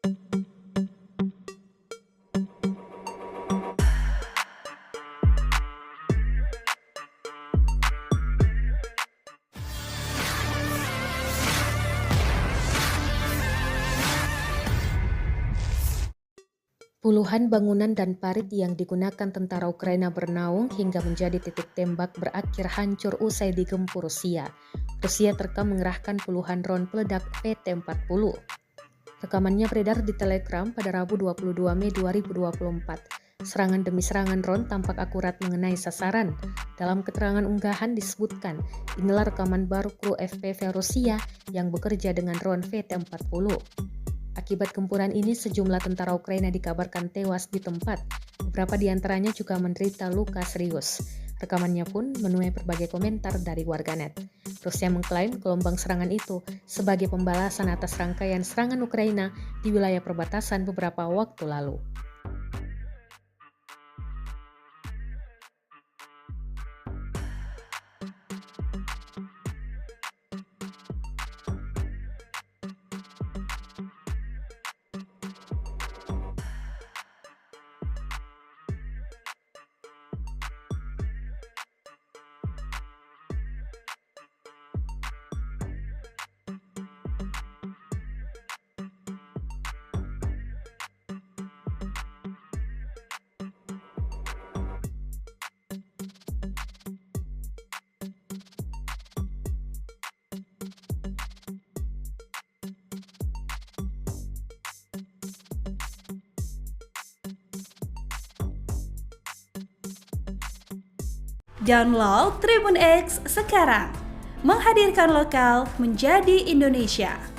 Puluhan bangunan dan parit yang digunakan tentara Ukraina bernaung hingga menjadi titik tembak berakhir hancur usai digempur Rusia. Rusia terekam mengerahkan puluhan drone peledak PT-40. Rekamannya beredar di Telegram pada Rabu 22 Mei 2024. Serangan demi serangan drone tampak akurat mengenai sasaran. Dalam keterangan unggahan disebutkan, inilah rekaman baru kru FPV Rusia yang bekerja dengan drone VT-40. Akibat gempuran ini, sejumlah tentara Ukraina dikabarkan tewas di tempat. Beberapa di antaranya juga menderita luka serius. Rekamannya pun menuai berbagai komentar dari warganet. Rusia mengklaim gelombang serangan itu sebagai pembalasan atas rangkaian serangan Ukraina di wilayah perbatasan beberapa waktu lalu. Download Tribun X sekarang, menghadirkan lokal menjadi Indonesia.